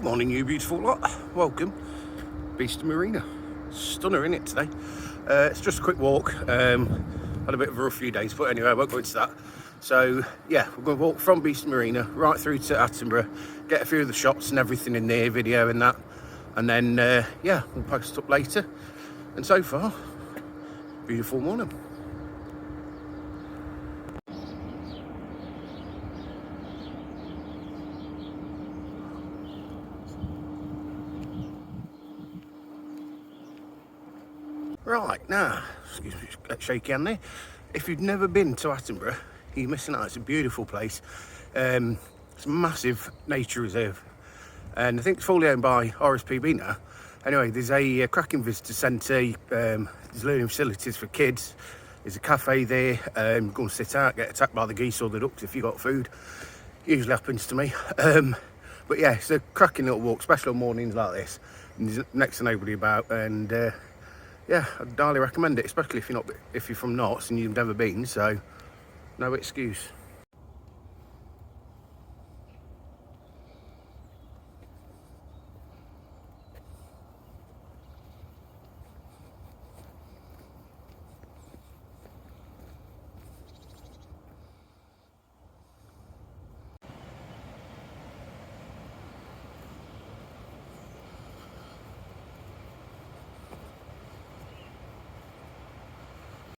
Morning, you beautiful lot. Welcome, Beast Marina. Stunner in it today. It's just a quick walk. Had a bit of a rough few days, but anyway, I won't go into that. So yeah, we're going to walk from Beast Marina right through to Attenborough, get a few of the shots and everything in there, video and that, and then yeah, we'll post up later. And so far, beautiful morning. Right, now, excuse me, get shaky hand there. If you've never been to Attenborough, you're missing out. It's a beautiful place. It's a massive nature reserve, and I think it's fully owned by RSPB now. Anyway, there's a cracking visitor centre, there's learning facilities for kids, there's a cafe there, go and sit out, get attacked by the geese or the ducks if you got food. Usually happens to me. But yeah, it's a cracking little walk, especially on mornings like this, and there's next to nobody about, and yeah, I'd highly recommend it, especially if you're from Notts and you've never been, so no excuse.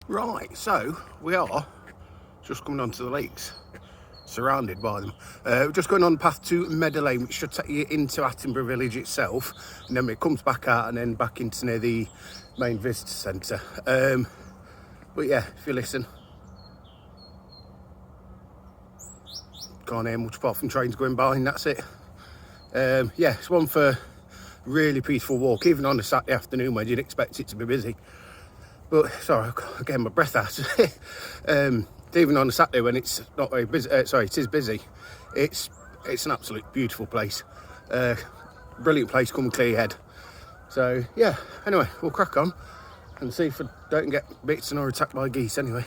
Right, so we are just coming onto the lakes, surrounded by them. We're just going on the path to Meadow Lane, which should take you into Attenborough village itself, and then it comes back out and then back into near the main visitor centre. But yeah, if you listen, can't hear much apart from trains going by, and that's it. Yeah, it's one for really peaceful walk, even on a Saturday afternoon when you'd expect it to be busy. But sorry, I'm getting my breath out. Even on a Saturday when it's not very busy, sorry, it is busy. It's an absolute beautiful place. Brilliant place, come and clear your head. So yeah, anyway, we'll crack on and see if I don't get bitten or attacked by geese anyway.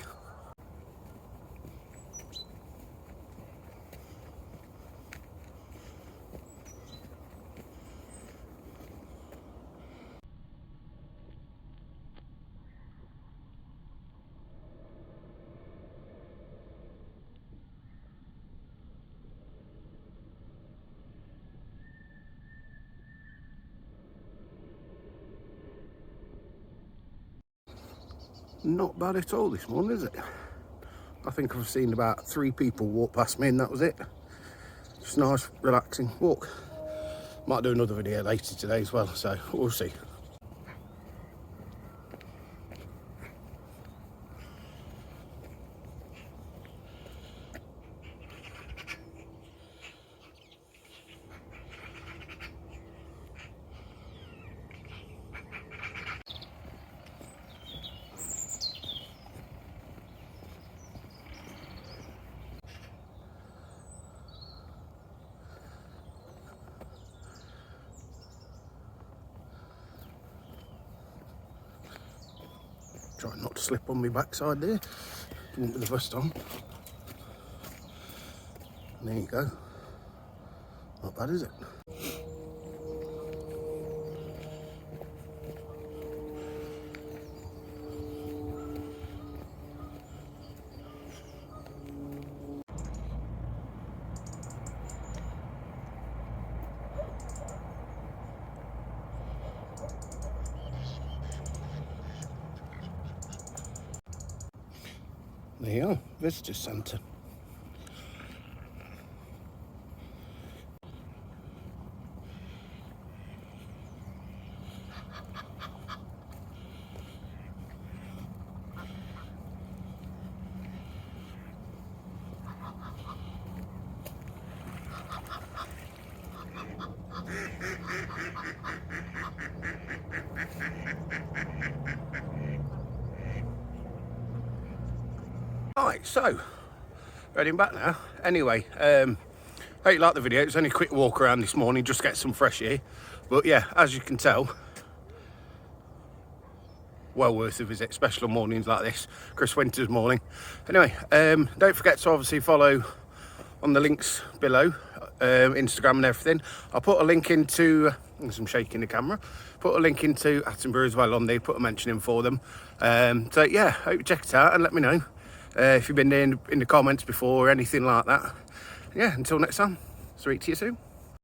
Not bad at all this morning, is it? I think I've seen about 3 people walk past me and that was it. Just a nice, relaxing walk. Might do another video later today as well, so we'll see. Try not to slip on my backside there. Won't be the first time. There you go. Not bad, is it? There you are, visitor centre. Right, so heading back now. Anyway, hope you like the video. It's only a quick walk around this morning, just get some fresh air. But yeah, as you can tell, well worth a visit, especially on mornings like this, Chris Winter's morning. Anyway, don't forget to obviously follow on the links below. Instagram and everything. I'll put a link into, I'm shaking the camera, put a link into Attenborough as well on there, put a mention in for them. So yeah, hope you check it out and let me know if you've been there in the comments before or anything like that. Yeah, until next time, speak to you soon.